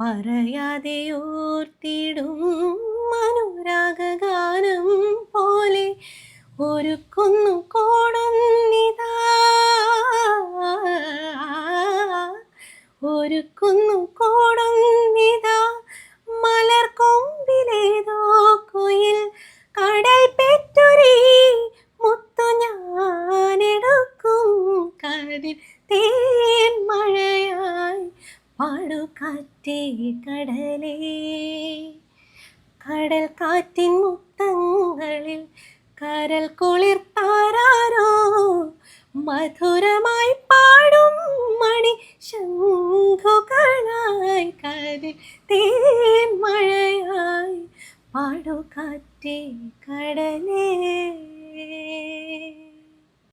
പറയാതെ ഓർത്തിടും അനുരാഗഗാനം പോലെ ഒരുക്കുന്നു കോടൊന്നിതാ, ഒരുക്കുന്നു കോടൊന്നിതാ. മലർക്കൊമ്പിലേതോ കുയിൽ കടൽ പെറ്റൊരീ മുത്തു ഞാനെടുക്കും കതിർ തേൻ മഴയായി. പാടുകാറ്റേ കടലേ, കടൽ കാറ്റിൻ മുത്തങ്ങളിൽ കരൽ കുളിർത്താരോ മധുരമ